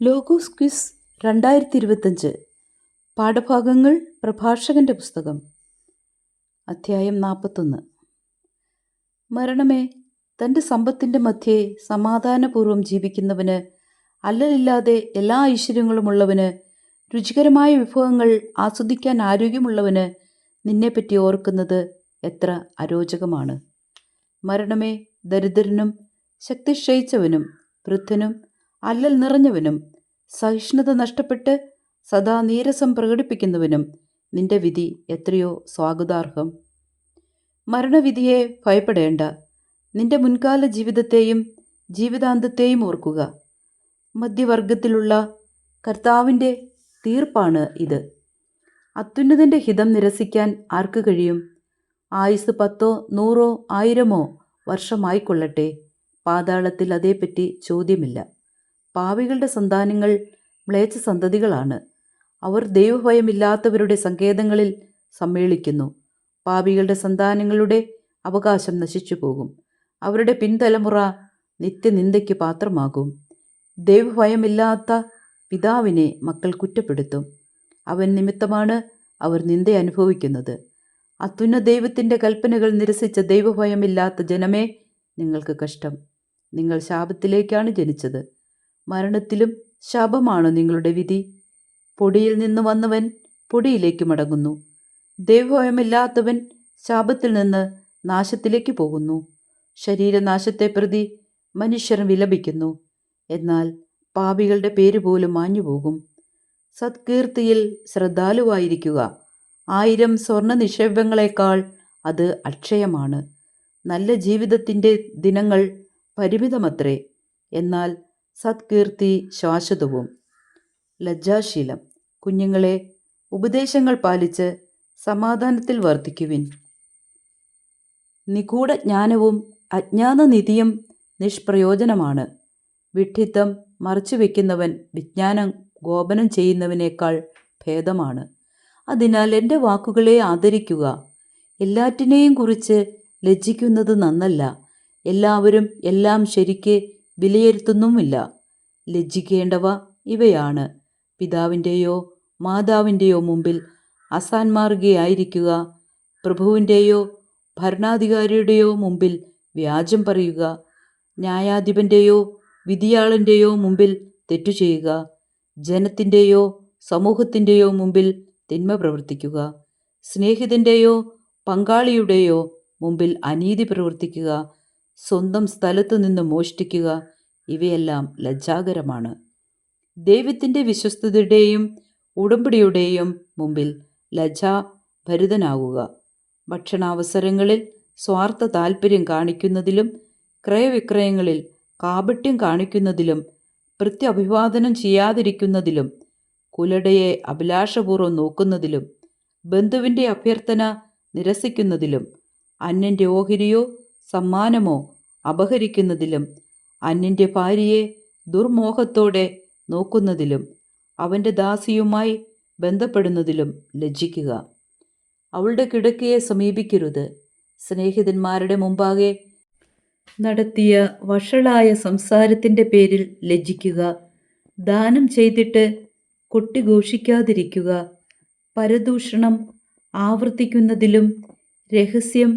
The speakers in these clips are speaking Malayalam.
ലോഗോസ് ക്വിസ് 2025 പാഠഭാഗങ്ങൾ. പ്രഭാഷകന്റെ പുസ്തകം, അധ്യായം 41. മരണമേ, തൻ്റെ സമ്പത്തിൻ്റെ മധ്യേ സമാധാനപൂർവ്വം ജീവിക്കുന്നവന്, അല്ലലില്ലാതെ എല്ലാ ഐശ്വര്യങ്ങളുമുള്ളവന്, രുചികരമായ വിഭവങ്ങൾ ആസ്വദിക്കാൻ ആരോഗ്യമുള്ളവന് നിന്നെപ്പറ്റി ഓർക്കുന്നത് എത്ര അരോചകമാണ്. മരണമേ, ദരിദ്രനും ശക്തി ക്ഷയിച്ചവനും വൃദ്ധനും അല്ലൽ നിറഞ്ഞവനും സഹിഷ്ണുത നഷ്ടപ്പെട്ട് സദാ നീരസം പ്രകടിപ്പിക്കുന്നവനും നിന്റെ വിധി എത്രയോ സ്വാഗതാർഹം. മരണവിധിയെ ഭയപ്പെടേണ്ട. നിന്റെ മുൻകാല ജീവിതത്തെയും ജീവിതാന്തത്തെയും ഓർക്കുക. മധ്യവർഗത്തിലുള്ള കർത്താവിൻ്റെ തീർപ്പാണ് ഇത്. അത്യുന്നതൻ്റെ ഹിതം നിരസിക്കാൻ ആർക്ക് കഴിയും? ആയുസ് 10, 100, 1000 വർഷമായിക്കൊള്ളട്ടെ, പാതാളത്തിൽ അതേപ്പറ്റി ചോദ്യമില്ല. പാപികളുടെ സന്താനങ്ങൾ മ്ലേച്ഛ സന്തതികളാണ്. അവർ ദൈവഭയമില്ലാത്തവരുടെ സങ്കേതങ്ങളിൽ സമ്മേളിക്കുന്നു. പാപികളുടെ സന്താനങ്ങളുടെ അവകാശം നശിച്ചു പോകും. അവരുടെ പിൻതലമുറ നിത്യനിന്ദയ്ക്ക് പാത്രമാകും. ദൈവഭയമില്ലാത്ത പിതാവിനെ മക്കൾ കുറ്റപ്പെടുത്തും. അവൻ നിമിത്തമാണ് അവർ നിന്ദ അനുഭവിക്കുന്നത്. അത്യുന്നത ദൈവത്തിൻ്റെ കൽപ്പനകൾ നിരസിച്ച ദൈവഭയമില്ലാത്ത ജനമേ, നിങ്ങൾക്ക് കഷ്ടം. നിങ്ങൾ ശാപത്തിലേക്കാണ് ജനിച്ചത്. മരണത്തിലും ശാപമാണ് നിങ്ങളുടെ വിധി. പൊടിയിൽ നിന്ന് വന്നവൻ പൊടിയിലേക്ക് മടങ്ങുന്നു. ദൈവഭയമില്ലാത്തവൻ ശാപത്തിൽ നിന്ന് നാശത്തിലേക്ക് പോകുന്നു. ശരീരനാശത്തെ പ്രതി മനുഷ്യർ വിലപിക്കുന്നു, എന്നാൽ പാപികളുടെ പേര് പോലും മാഞ്ഞുപോകും. സത്കീർത്തിയിൽ ശ്രദ്ധാലുവായിരിക്കുക. 1000 സ്വർണ്ണ നിക്ഷേപങ്ങളെക്കാൾ അത് അക്ഷയമാണ്. നല്ല ജീവിതത്തിൻ്റെ ദിനങ്ങൾ പരിമിതമത്രേ, എന്നാൽ സത്കീർത്തി ശാശ്വതവും. ലജ്ജാശീലം. കുഞ്ഞുങ്ങളെ, ഉപദേശങ്ങൾ പാലിച്ച് സമാധാനത്തിൽ വർദ്ധിക്കുവിൻ. നിഗൂഢ ജ്ഞാനവും അജ്ഞാനനിധിയും നിഷ്പ്രയോജനമാണ്. വിഡ്ഢിത്തം മറച്ചുവെക്കുന്നവൻ വിജ്ഞാനം ഗോപനം ചെയ്യുന്നവനേക്കാൾ ഭേദമാണ്. അതിനാൽ എൻ്റെ വാക്കുകളെ ആദരിക്കുക. എല്ലാറ്റിനെയും കുറിച്ച് ലജ്ജിക്കുന്നത് നന്നല്ല. എല്ലാവരും എല്ലാം ശരിക്ക് വിലയിരുത്തുന്നുമില്ല. ലജ്ജിക്കേണ്ടവ ഇവയാണ്: പിതാവിൻ്റെയോ മാതാവിൻ്റെയോ മുമ്പിൽ അസാന്മാർഗിയായിരിക്കുക, പ്രഭുവിൻ്റെയോ ഭരണാധികാരിയുടെയോ മുമ്പിൽ വ്യാജം പറയുക, ന്യായാധിപൻ്റെയോ വിധിയാളൻ്റെയോ മുമ്പിൽ തെറ്റു ചെയ്യുക, ജനത്തിൻ്റെയോ സമൂഹത്തിൻ്റെയോ മുമ്പിൽ തിന്മ പ്രവർത്തിക്കുക, സ്നേഹിതൻ്റെയോ പങ്കാളിയുടെയോ മുമ്പിൽ അനീതി പ്രവർത്തിക്കുക, സ്വന്തം സ്ഥലത്തു നിന്ന് മോഷ്ടിക്കുക. ഇവയെല്ലാം ലജ്ജാകരമാണ്. ദൈവത്തിൻ്റെ വിശ്വസ്തതയുടെയും ഉടമ്പടിയുടെയും മുമ്പിൽ ലജ്ജാഭരിതനാകുക. ഭക്ഷണാവസരങ്ങളിൽ സ്വാർത്ഥ താൽപ്പര്യം കാണിക്കുന്നതിലും ക്രയവിക്രയങ്ങളിൽ കാപട്യം കാണിക്കുന്നതിലും പ്രത്യഭിവാദനം ചെയ്യാതിരിക്കുന്നതിലും കുലടയെ അഭിലാഷപൂർവ്വം നോക്കുന്നതിലും ബന്ധുവിൻ്റെ അഭ്യർത്ഥന നിരസിക്കുന്നതിലും അന്യൻ്റെ ഓഹരിയോ സമ്മാനമോ അപഹരിക്കുന്നതിലും അന്യൻ്റെ ഭാര്യയെ ദുർമോഹത്തോടെ നോക്കുന്നതിലും അവൻ്റെ ദാസിയുമായി ബന്ധപ്പെടുന്നതിലും ലജ്ജിക്കുക. അവളുടെ കിടക്കയെ സമീപിക്കരുത്. സ്നേഹിതന്മാരുടെ മുമ്പാകെ നടത്തിയ വഷളായ സംസാരത്തിൻ്റെ പേരിൽ ലജ്ജിക്കുക. ദാനം ചെയ്തിട്ട് കൊട്ടിഘോഷിക്കാതിരിക്കുക. പരദൂഷണം ആവർത്തിക്കുന്നതിലും രഹസ്യം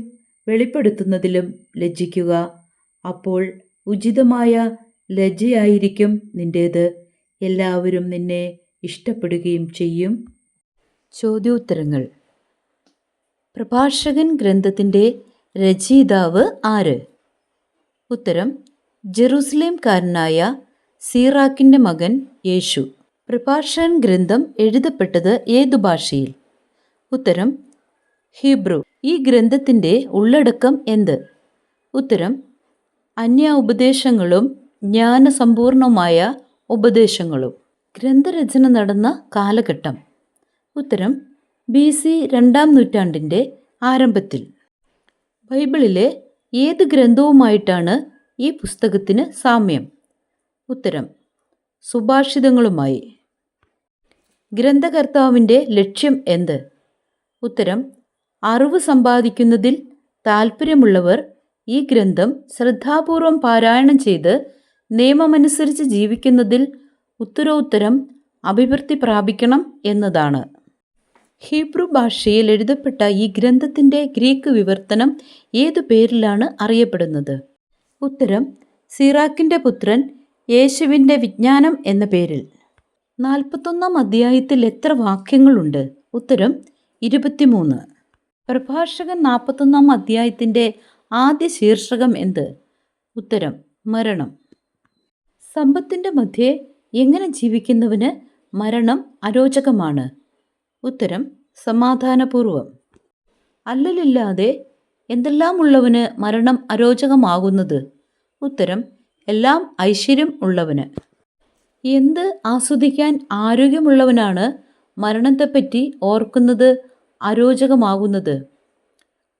വെളിപ്പെടുത്തുന്നതിലും ലജ്ജിക്കുക. അപ്പോൾ ഉചിതമായ ലജ്ജയായിരിക്കും നിൻ്റേത്. എല്ലാവരും നിന്നെ ഇഷ്ടപ്പെടുകയും ചെയ്യും. ചോദ്യോത്തരങ്ങൾ. പ്രഭാഷകൻ ഗ്രന്ഥത്തിൻ്റെ രചയിതാവ് ആര്? ഉത്തരം: ജെറുസലേംകാരനായ സീറാക്കിൻ്റെ മകൻ യേശു. പ്രഭാഷകൻ ഗ്രന്ഥം എഴുതപ്പെട്ടത് ഏതു ഭാഷയിൽ? ഉത്തരം: ഹീബ്രു. ഈ ഗ്രന്ഥത്തിൻ്റെ ഉള്ളടക്കം എന്ത്? ഉത്തരം: അന്യ ഉപദേശങ്ങളും ജ്ഞാനസമ്പൂർണമായ ഉപദേശങ്ങളും. ഗ്രന്ഥരചന നടന്ന കാലഘട്ടം? ഉത്തരം: BC 2-ാം നൂറ്റാണ്ടിൻ്റെ ആരംഭത്തിൽ. ബൈബിളിലെ ഏത് ഗ്രന്ഥവുമായിട്ടാണ് ഈ പുസ്തകത്തിന് സാമ്യം? ഉത്തരം: സുഭാഷിതങ്ങളുമായി. ഗ്രന്ഥകർത്താവിൻ്റെ ലക്ഷ്യം എന്ത്? ഉത്തരം: അറിവ് സമ്പാദിക്കുന്നതിൽ താൽപ്പര്യമുള്ളവർ ഈ ഗ്രന്ഥം ശ്രദ്ധാപൂർവം പാരായണം ചെയ്ത് നിയമമനുസരിച്ച് ജീവിക്കുന്നതിൽ ഉത്തരോത്തരം അഭിവൃദ്ധി പ്രാപിക്കണം എന്നതാണ്. ഹീബ്രു ഭാഷയിൽ എഴുതപ്പെട്ട ഈ ഗ്രന്ഥത്തിൻ്റെ ഗ്രീക്ക് വിവർത്തനം ഏതു പേരിലാണ് അറിയപ്പെടുന്നത്? ഉത്തരം സിറാക്കിൻ്റെ പുത്രൻ യേശുവിൻ്റെ വിജ്ഞാനം എന്ന പേരിൽ. 41-ാം അധ്യായത്തിൽ എത്ര വാക്യങ്ങളുണ്ട്? ഉത്തരം 23. പ്രഭാഷകൻ 41-ാം അധ്യായത്തിൻ്റെ ആദ്യ ശീർഷകം എന്ത്? ഉത്തരം മരണം. സമ്പത്തിൻ്റെ മധ്യേ എങ്ങനെ ജീവിക്കുന്നവന് മരണം അരോചകമാണ്? ഉത്തരം സമാധാനപൂർവം. അല്ലലില്ലാതെ എന്തെല്ലാമുള്ളവന് മരണം അരോചകമാകുന്നത്? ഉത്തരം എല്ലാം ഐശ്വര്യം ഉള്ളവന്. എന്ത് ആസ്വദിക്കാൻ ആരോഗ്യമുള്ളവനാണ് മരണത്തെപ്പറ്റി ഓർക്കുന്നത് അരോചകമാകുന്നത്?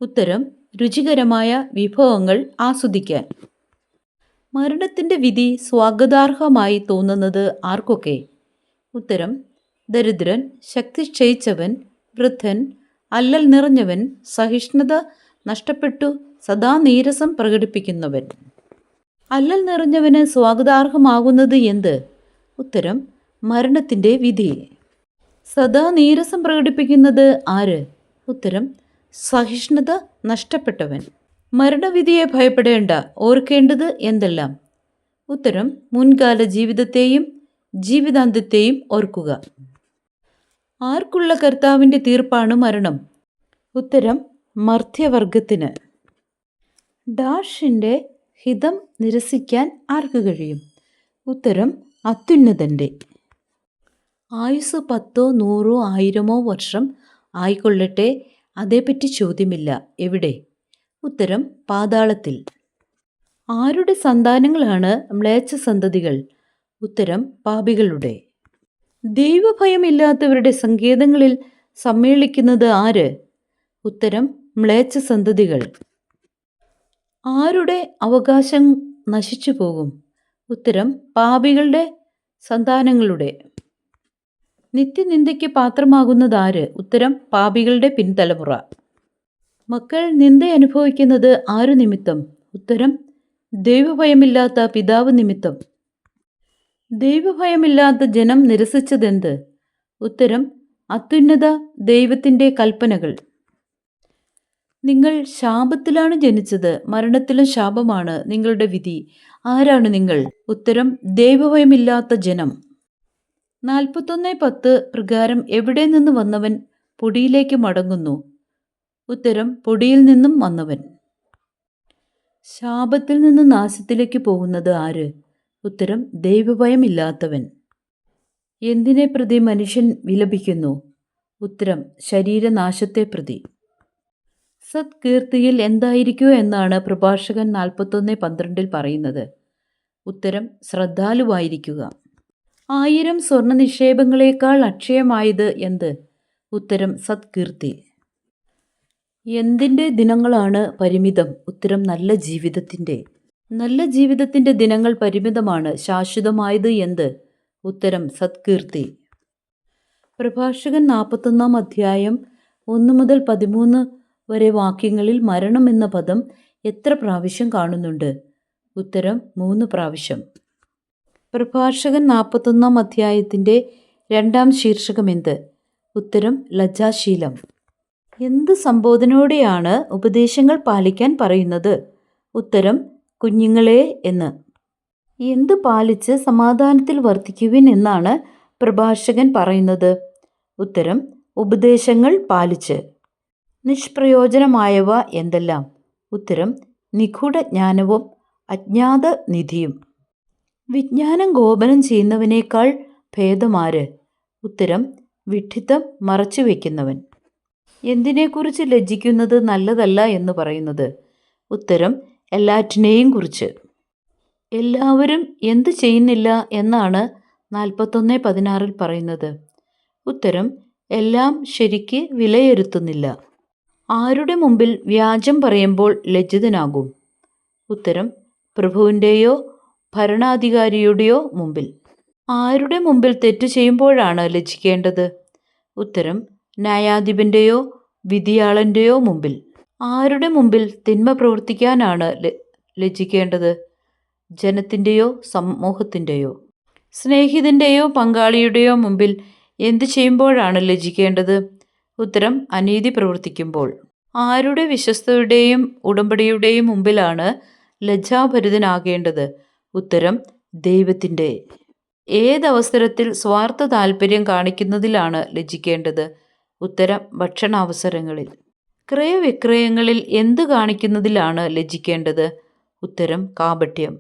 ഉത്തരം രുചികരമായ വിഭവങ്ങൾ ആസ്വദിക്കാൻ. മരണത്തിൻ്റെ വിധി സ്വാഗതാർഹമായി തോന്നുന്നത് ആർക്കൊക്കെ? ഉത്തരം ദരിദ്രൻ, ശക്തി ക്ഷയിച്ചവൻ, വൃദ്ധൻ, അല്ലൽ നിറഞ്ഞവൻ, സഹിഷ്ണുത നഷ്ടപ്പെട്ടു സദാ നീരസം പ്രകടിപ്പിക്കുന്നവൻ. അല്ലൽ നിറഞ്ഞവന് സ്വാഗതാർഹമാകുന്നത് എന്ത്? ഉത്തരം മരണത്തിൻ്റെ വിധി. സദാ നീരസം പ്രകടിപ്പിക്കുന്നത് ആര്? ഉത്തരം സഹിഷ്ണുത നഷ്ടപ്പെട്ടവൻ. മരണവിധിയെ ഭയപ്പെടേണ്ട, ഓർക്കേണ്ടത് എന്തെല്ലാം? ഉത്തരം മുൻകാല ജീവിതത്തെയും ജീവിതാന്ത്യത്തെയും ഓർക്കുക. ആർക്കുള്ള കർത്താവിൻ്റെ തീർപ്പാണ് മരണം? ഉത്തരം മർത്യവർഗത്തിന്. ഡാഷിൻ്റെ ഹിതം നിരസിക്കാൻ ആർക്ക് കഴിയും? ഉത്തരം അത്യുന്നതൻ്റെ. ആയുസ് 10, 100, 1000 വർഷം ആയിക്കൊള്ളട്ടെ, അതേപ്പറ്റി ചോദ്യമില്ല. എവിടെ? ഉത്തരം പാതാളത്തിൽ. ആരുടെ സന്താനങ്ങളാണ് മ്ലേച്ഛ സന്തതികൾ? ഉത്തരം പാപികളുടെ. ദൈവഭയമില്ലാത്തവരുടെ സങ്കേതങ്ങളിൽ സമ്മേളിക്കുന്നത് ആര്? ഉത്തരം മ്ലേച്ഛ സന്തതികൾ. ആരുടെ അവകാശം നശിച്ചു പോകും? ഉത്തരം പാപികളുടെ സന്താനങ്ങളുടെ. നിത്യനിന്ദയ്ക്ക് പാത്രമാകുന്നത് ആര്? ഉത്തരം പാപികളുടെ പിൻതലമുറ. മക്കൾ നിന്ദ അനുഭവിക്കുന്നത് ആരു നിമിത്തം? ഉത്തരം ദൈവഭയമില്ലാത്ത പിതാവ് നിമിത്തം. ദൈവഭയമില്ലാത്ത ജനം നിരസിച്ചതെന്ത്? ഉത്തരം അത്യുന്നത ദൈവത്തിൻ്റെ കൽപ്പനകൾ. നിങ്ങൾ ശാപത്തിലാണ് ജനിച്ചത്, മരണത്തിലും ശാപമാണ് നിങ്ങളുടെ വിധി. ആരാണ് നിങ്ങൾ? ഉത്തരം ദൈവഭയമില്ലാത്ത ജനം. 41:10 പ്രകാരം എവിടെ നിന്ന് വന്നവൻ പൊടിയിലേക്ക് മടങ്ങുന്നു? ഉത്തരം പൊടിയിൽ നിന്നും വന്നവൻ. ശാപത്തിൽ നിന്ന് നാശത്തിലേക്ക് പോകുന്നത് ആര്? ഉത്തരം ദൈവഭയമില്ലാത്തവൻ. എന്തിനെ പ്രതി മനുഷ്യൻ വിലപിക്കുന്നു? ഉത്തരം ശരീരനാശത്തെ പ്രതി. സത്കീർത്തിയിൽ എന്തായിരിക്കുക എന്നാണ് പ്രഭാഷകൻ 41:12 പറയുന്നത്? ഉത്തരം ശ്രദ്ധാലുവായിരിക്കുക. 1000 സ്വർണ്ണ നിക്ഷേപങ്ങളേക്കാൾ അക്ഷയമായത് എന്ത്? ഉത്തരം സത്കീർത്തി. എന്തിൻ്റെ ദിനങ്ങളാണ് പരിമിതം? ഉത്തരം നല്ല ജീവിതത്തിൻ്റെ. നല്ല ജീവിതത്തിൻ്റെ ദിനങ്ങൾ പരിമിതമാണ്. ശാശ്വതമായത് എന്ത്? ഉത്തരം സത്കീർത്തി. പ്രഭാഷകൻ 41-ാം അധ്യായം 1 മുതൽ 13 വരെ വാക്യങ്ങളിൽ മരണം എന്ന പദം എത്ര പ്രാവശ്യം കാണുന്നുണ്ട്? ഉത്തരം 3 പ്രാവശ്യം. പ്രഭാഷകൻ 41-ാം അധ്യായത്തിൻ്റെ 2-ാം ശീർഷകം എന്ത്? ഉത്തരം ലജ്ജാശീലം. എന്ത് സംബോധനയോടെയാണ് ഉപദേശങ്ങൾ പാലിക്കാൻ പറയുന്നത്? ഉത്തരം കുഞ്ഞുങ്ങളെ എന്ന്. എന്ത് പാലിച്ച് സമാധാനത്തിൽ വർത്തിക്കുവിൻ എന്നാണ് പ്രഭാഷകൻ പറയുന്നത്? ഉത്തരം ഉപദേശങ്ങൾ പാലിച്ച്. നിഷ്പ്രയോജനമായവ എന്തെല്ലാം? ഉത്തരം നിഗൂഢ ജ്ഞാനവും അജ്ഞാത നിധിയും. വിജ്ഞാനം ഗോപനം ചെയ്യുന്നവനേക്കാൾ ഭേദമാര്? ഉത്തരം വിഡ്ഢിത്തം മറച്ചു വയ്ക്കുന്നവൻ. എന്തിനെക്കുറിച്ച് ലജ്ജിക്കുന്നത് നല്ലതല്ല എന്ന് പറയുന്നത്? ഉത്തരം എല്ലാറ്റിനെയും കുറിച്ച്. എല്ലാവരും എന്തു ചെയ്യുന്നില്ല എന്നാണ് 41:16 പറയുന്നത്? ഉത്തരം എല്ലാം ശരിക്ക് വിലയിരുത്തുന്നില്ല. ആരുടെ മുമ്പിൽ വ്യാജം പറയുമ്പോൾ ലജ്ജിതനാകും? ഉത്തരം പ്രഭുവിൻ്റെയോ ഭരണാധികാരിയുടെയോ മുമ്പിൽ. ആരുടെ മുമ്പിൽ തെറ്റ് ചെയ്യുമ്പോഴാണ് ലജ്ജിക്കേണ്ടത്? ഉത്തരം ന്യായാധിപൻ്റെയോ വിധിയാളൻ്റെയോ മുമ്പിൽ. ആരുടെ മുമ്പിൽ തിന്മ പ്രവർത്തിക്കാനാണ് ലജ്ജിക്കേണ്ടത്? ജനത്തിൻ്റെയോ സമൂഹത്തിൻ്റെയോ? സ്നേഹിതൻ്റെയോ പങ്കാളിയുടെയോ മുമ്പിൽ എന്തു ചെയ്യുമ്പോഴാണ് ലജ്ജിക്കേണ്ടത്? ഉത്തരം: അനീതി പ്രവർത്തിക്കുമ്പോൾ. ആരുടെ വിശ്വസ്തയുടെയും ഉടമ്പടിയുടെയും മുമ്പിലാണ് ലജ്ജാഭരിതനാകേണ്ടത്? ഉത്തരം: ദൈവത്തിൻ്റെ. ഏതവസരത്തിൽ സ്വാർത്ഥ താൽപര്യം കാണിക്കുന്നതിലാണ് ലജ്ജിക്കേണ്ടത്? ഉത്തരം: ഭക്ഷണാവസരങ്ങളിൽ. ക്രയവിക്രയങ്ങളിൽ എന്ത് കാണിക്കുന്നതിലാണ് ലജ്ജിക്കേണ്ടത്? ഉത്തരം: കാപട്യം.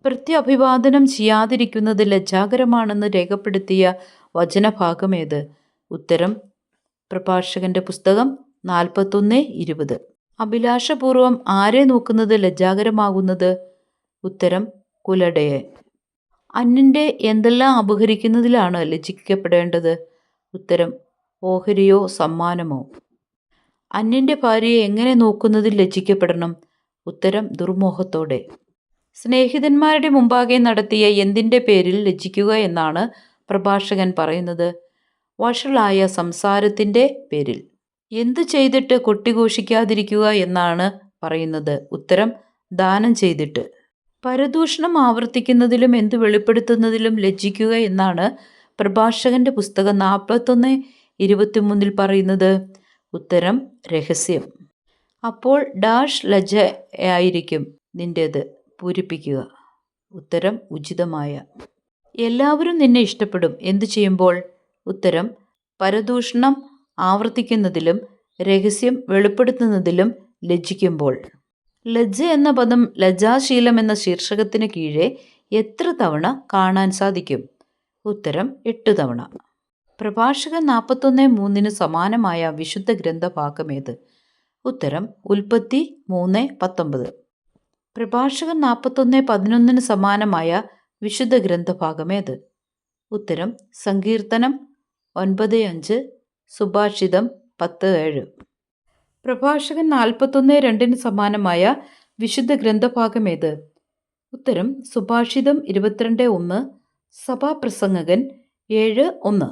പ്രത്യഭിവാദനം ചെയ്യാതിരിക്കുന്നത് ലജ്ജാകരമാണെന്ന് രേഖപ്പെടുത്തിയ വചനഭാഗമേത്? ഉത്തരം: പ്രഭാഷകന്റെ പുസ്തകം 41:20. അഭിലാഷപൂർവം ആരെ നോക്കുന്നത് ലജ്ജാകരമാകുന്നത്? ഉത്തരം: കുലടയെ. അന്യന്റെ എന്തെല്ലാം അപഹരിക്കുന്നതിലാണ് ലജ്ജിക്കപ്പെടേണ്ടത്? ഉത്തരം: ഓഹരിയോ സമ്മാനമോ. അന്യന്റെ ഭാര്യയെ എങ്ങനെ നോക്കുന്നതിൽ ലജ്ജിക്കപ്പെടണം? ഉത്തരം: ദുർമോഹത്തോടെ. സ്നേഹിതന്മാരുടെ മുമ്പാകെ നടത്തിയ എന്തിൻ്റെ പേരിൽ ലജ്ജിക്കുക എന്നാണ് പ്രഭാഷകൻ പറയുന്നത്? വഷളായ സംസാരത്തിൻ്റെ പേരിൽ. എന്തു ചെയ്തിട്ട് കൊട്ടിഘോഷിക്കാതിരിക്കുക എന്നാണ് പറയുന്നത്? ഉത്തരം: ദാനം ചെയ്തിട്ട്. പരദൂഷണം ആവർത്തിക്കുന്നതിലും എന്തു വെളിപ്പെടുത്തുന്നതിലും ലജ്ജിക്കുക എന്നാണ് പ്രഭാഷകന്റെ പുസ്തകം 41:23 പറയുന്നത്? ഉത്തരം: രഹസ്യം. അപ്പോൾ ഡാഷ് ലജ്ജയായിരിക്കും നിന്റേത് പൂരിപ്പിക്കുക. ഉത്തരം: ഉചിതമായ. എല്ലാവരും നിന്നെ ഇഷ്ടപ്പെടും എന്തു ചെയ്യുമ്പോൾ? ഉത്തരം: പരദൂഷണം ആവർത്തിക്കുന്നതിലും രഹസ്യം വെളിപ്പെടുത്തുന്നതിലും ലജ്ജിക്കുമ്പോൾ. ലജ്ജ എന്ന പദം ലജ്ജാശീലം എന്ന ശീർഷകത്തിന് കീഴെ എത്ര തവണ കാണാൻ സാധിക്കും? ഉത്തരം: 8 തവണ. പ്രഭാഷകൻ 41:3 സമാനമായ വിശുദ്ധ ഗ്രന്ഥഭാഗമേത്? ഉത്തരം: ഉൽപ്പത്തി 3:19. പ്രഭാഷകൻ 41:11 സമാനമായ വിശുദ്ധ ഗ്രന്ഥഭാഗമേത്? ഉത്തരം: സങ്കീർത്തനം 9:5, സുഭാഷിതം 10:7. പ്രഭാഷകൻ 41:2 സമാനമായ വിശുദ്ധ ഗ്രന്ഥഭാഗമേത്? ഉത്തരം: സുഭാഷിതം 22:1, സഭാപ്രസംഗകൻ 7:1.